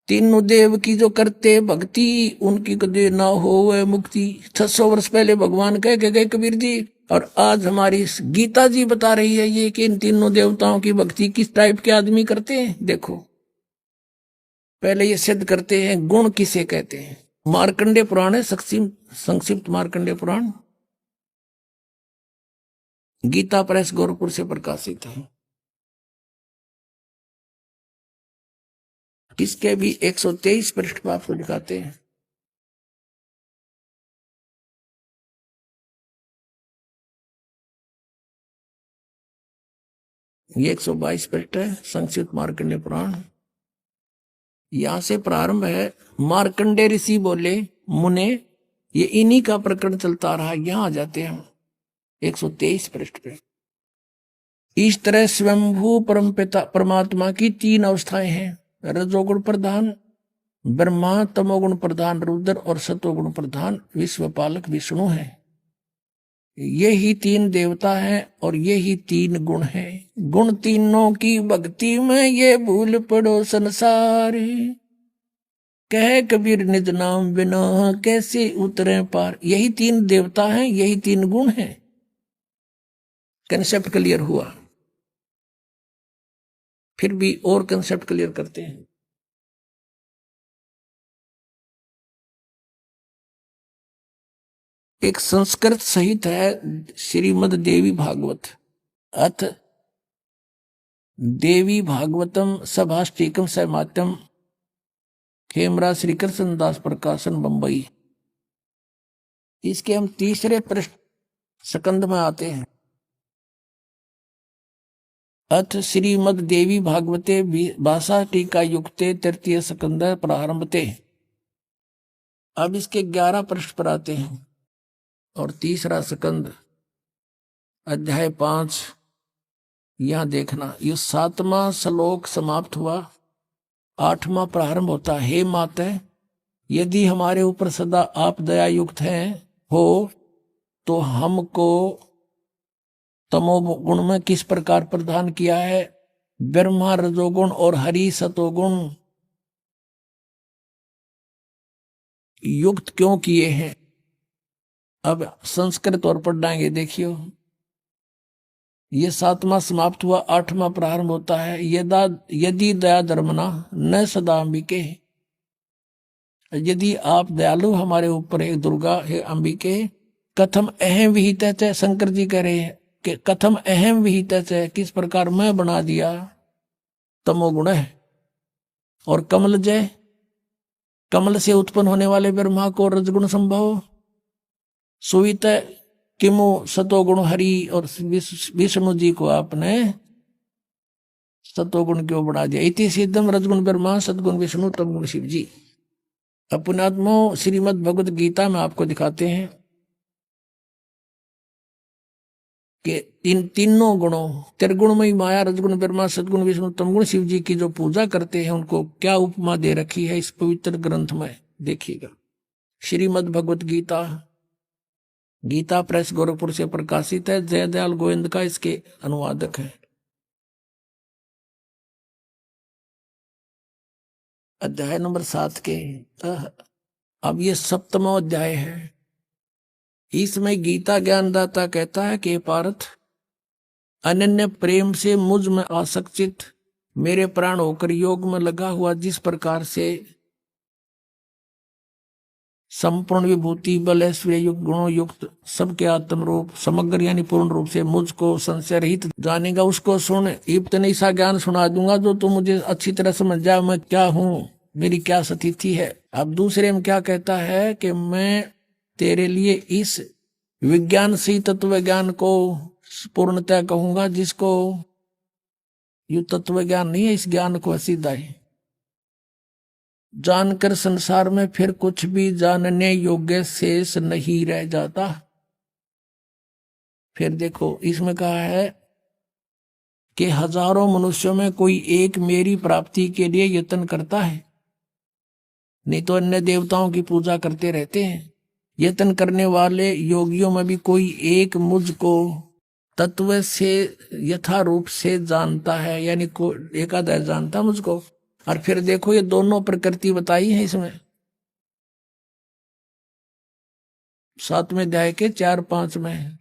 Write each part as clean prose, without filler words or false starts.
तीनों देव की जो करते भक्ति, उनकी कदे ना हो वह मुक्ति। 600 वर्ष पहले भगवान कह के गए कबीर जी, और आज हमारी गीता जी बता रही है ये कि इन तीनों देवताओं की भक्ति किस टाइप के आदमी करते हैं। देखो पहले ये सिद्ध करते हैं गुण किसे कहते हैं। मार्कंडे पुराण है, संक्षिप्त मार्कंडे पुराण, गीता प्रेस गोरखपुर से प्रकाशित है। किसके भी 123 पृष्ठ पर आपको दिखाते हैं। ये 122 पृष्ठ है संक्षिप्त मार्कंडे पुराण। यहां से प्रारंभ है। मार्कंडे ऋषि बोले, मुने, ये इन्हीं का प्रकरण चलता रहा। यहां आ जाते हैं 123 पृष्ठ पे। इस तरह स्वयंभू परमपिता परमात्मा की 3 अवस्थाएं हैं, रजोगुण प्रधान ब्रह्मा, तमोगुण प्रधान रुद्र और सतोगुण प्रधान विश्वपालक विष्णु है। यही 3 देवता हैं और यही 3 गुण हैं। गुण तीनों की भक्ति में ये भूल पड़ो संसार, कह कबीर निज नाम बिना कैसे उतरे पार। यही 3 देवता हैं, यही 3 गुण हैं। कंसेप्ट क्लियर हुआ। फिर भी और कंसेप्ट क्लियर करते हैं। एक संस्कृत सहित है श्रीमद देवी भागवत, अथ देवी भागवतम सभाष्टिकम सहमात्यम, खेमरा श्री कृष्ण दास प्रकाशन बंबई। इसके हम तीसरे पृष्ठ स्कंद में आते हैं। अथ श्रीमद देवी भागवते भाषा टीका युक्ते तृतीय स्कंद प्रारंभते। अब इसके 11 पृष्ठ पर आते हैं और तीसरा स्कंद अध्याय 5। यहां देखना, ये 7वां श्लोक समाप्त हुआ, 8वां प्रारंभ होता। हे माते, यदि हमारे ऊपर सदा आप दया युक्त हैं हो तो हमको तमोगुण में किस प्रकार प्रदान किया है, ब्रह्मा रजोगुण और हरि सतोगुण युक्त क्यों किए हैं। अब संस्कृत और पढ़ाएंगे। देखियो, ये 7वां समाप्त हुआ, 8वां प्रारंभ होता है। यदि दया धर्मना न सदा अंबिके, यदि आप दयालु हमारे ऊपर है दुर्गा, हे अंबिके, कथम अहम विहित है। शंकर जी कह रहे हैं कि कथम अहम विहित है, किस प्रकार मैं बना दिया तमोगुण है। और कमल जय, कमल से उत्पन्न होने वाले ब्रह्मा को रजगुण संभव, सुवित किमु सतोगुण हरि, और विष्णु जी को आपने सतोगुण क्यों बना दिया। इति सिद्धम रजगुण ब्रह्मा सतगुण विष्णु तमगुण शिव जी। अपनात्मो श्रीमद भगवत गीता में आपको दिखाते हैं कि तीनों गुणों, त्रिगुणमयी माया, रजगुण ब्रह्मा सतगुण विष्णु तमगुण शिव जी की जो पूजा करते हैं उनको क्या उपमा दे रखी है इस पवित्र ग्रंथ में। देखिएगा, श्रीमद भगवत गीता, गीता प्रेस गोरखपुर से प्रकाशित है। जयदयाल गोविंद का इसके अनुवादक है। अध्याय नंबर 7 के अब ये 7वां अध्याय है। इसमें गीता ज्ञानदाता कहता है कि पार्थ, अनन्य प्रेम से मुझ में आसक्तित मेरे प्राण होकर योग में लगा हुआ, जिस प्रकार से संपूर्ण विभूति बल ऐश्वर्य युक्त गुणों युक्त सबके आत्म रूप समग्र यानी पूर्ण रूप से मुझको संशय रहित जानेगा, उसको सुन। इतने सा ज्ञान सुना दूंगा जो तुम मुझे अच्छी तरह समझ जाए मैं क्या हूं, मेरी क्या स्थिति है। अब दूसरे में क्या कहता है कि मैं तेरे लिए इस विज्ञान से तत्व ज्ञान को पूर्णतः कहूंगा, जिसको यू तत्व ज्ञान नहीं है, इस ज्ञान को असीधा है। जानकर संसार में फिर कुछ भी जानने योग्य शेष नहीं रह जाता। फिर देखो, इसमें कहा है कि हजारों मनुष्यों में कोई एक मेरी प्राप्ति के लिए यत्न करता है, नहीं तो अन्य देवताओं की पूजा करते रहते हैं। यत्न करने वाले योगियों में भी कोई एक मुझको तत्व से यथा रूप से जानता है, यानी को एकादश जानता मुझको। और फिर देखो ये दोनों प्रकृति बताई है इसमें 7वें अध्याय के 4-5 में।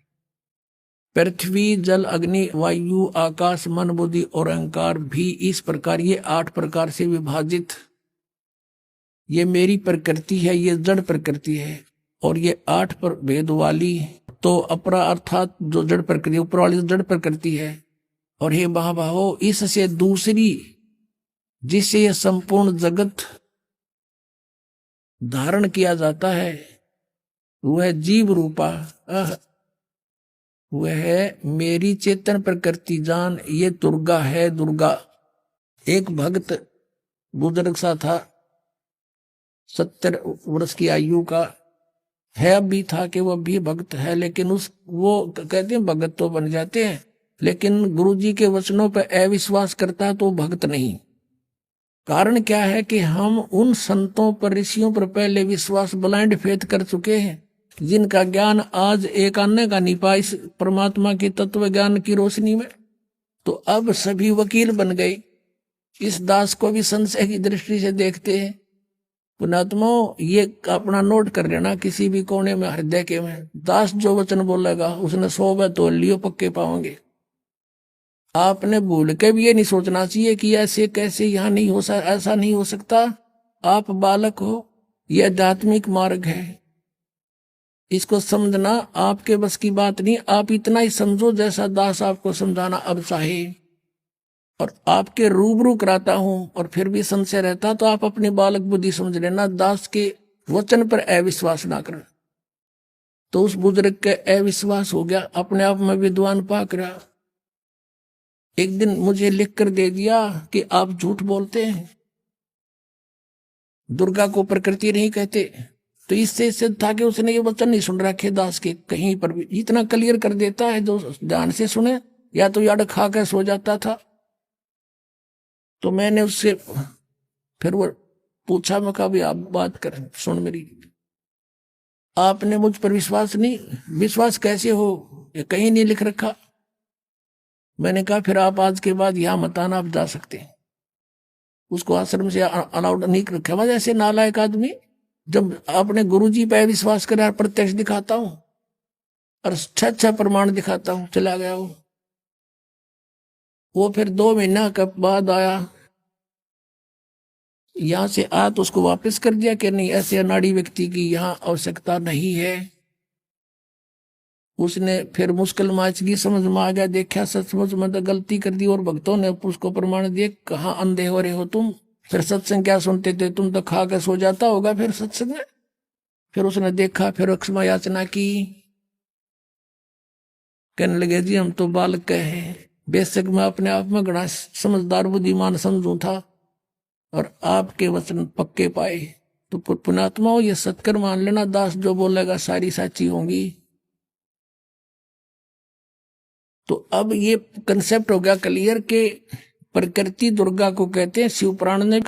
पृथ्वी जल अग्नि वायु आकाश मन बुद्धि और अहंकार भी इस प्रकार ये 8 प्रकार से विभाजित, ये मेरी प्रकृति है, ये जड़ प्रकृति है। और ये 8 पर भेद वाली तो अपरा अर्थात जो जड़ प्रकृति, ऊपर वाली जड़ प्रकृति है। और हे महाबाहो, इससे दूसरी जिससे यह संपूर्ण जगत धारण किया जाता है वह जीव रूपा वह है मेरी चेतन प्रकृति जान, ये दुर्गा है। दुर्गा एक भक्त बुजुर्ग सा था, 70 वर्ष की आयु का है, अभी था कि वह भी भक्त है, लेकिन वो कहते हैं भगत तो बन जाते हैं, लेकिन गुरुजी के वचनों पर अविश्वास करता है तो भक्त नहीं। कारण क्या है कि हम उन संतों पर ऋषियों पर पहले विश्वास ब्लाइंड फेथ कर चुके हैं, जिनका ज्ञान आज एक आने का नहीं पा इस परमात्मा की तत्व ज्ञान की रोशनी में। तो अब सभी वकील बन गए, इस दास को भी संशय की दृष्टि से देखते हैं। पुणात्माओं, ये अपना नोट कर लेना किसी भी कोने में हृदय के में, दास जो वचन बोलेगा उसने 100 बार तोल लियो, पक्के पाओगे। आपने भूल के भी ये नहीं सोचना चाहिए कि ऐसे कैसे यहाँ नहीं हो सकता, ऐसा नहीं हो सकता। आप बालक हो, यह आध्यात्मिक मार्ग है, इसको समझना आपके बस की बात नहीं। आप इतना ही समझो जैसा दास आपको समझाना अब चाहे, और आपके रूबरू कराता हूं और फिर भी संशय रहता तो आप अपनी बालक बुद्धि समझ लेना। दास के वचन पर अविश्वास ना करना। तो उस बुजुर्ग के अविश्वास हो गया, अपने आप में विद्वान पाक रहा। एक दिन मुझे लिख कर दे दिया कि आप झूठ बोलते हैं, दुर्गा को प्रकृति नहीं कहते। तो इससे सिद्ध था कि उसने ये वचन नहीं सुन रखे दास के कहीं पर भी। इतना क्लियर कर देता है जो ध्यान से सुने, या तो याद खा कर सो जाता था। तो मैंने उससे फिर वो पूछा, मैं कहा भी आप बात कर सुन मेरी, आपने मुझ पर विश्वास नहीं, विश्वास कैसे हो, ये कहीं नहीं लिख रखा। मैंने कहा फिर आप आज के बाद यहां मत आना, आप जा सकते हैं। उसको आश्रम से अलाउड नहीं रखा। वजह से नालायक आदमी, जब आपने गुरुजी पे विश्वास करा, प्रत्यक्ष दिखाता हूं और अच्छा प्रमाण दिखाता हूं, चला गया वो फिर 2 महीना के बाद आया, यहां से आया तो उसको वापस कर दिया कि नहीं, ऐसे अनाड़ी व्यक्ति की यहां आवश्यकता नहीं है। उसने फिर मुश्किल माचगी समझ में आ गया, देखा सचमुच में तो गलती कर दी, और भक्तों ने उसको प्रमाण दिए, कहाँ अंधे हो रहे हो तुम, फिर सत्संग क्या सुनते थे, तुम तो खा कर सो जाता होगा फिर सत्संग में। फिर उसने देखा, फिर क्षमा याचना की, कहने लगे जी हम तो बालक हैं, बेशक मैं अपने आप में घना समझदार बुद्धिमान समझू था, और आपके वचन पक्के पाए। तो पुण्यात्मा हो, ये सत्कर मान लेना, दास जो बोलेगा सारी साची होंगी। तो अब ये कंसेप्ट हो गया क्लियर के प्रकृति दुर्गा को कहते हैं। शिव पुराण ने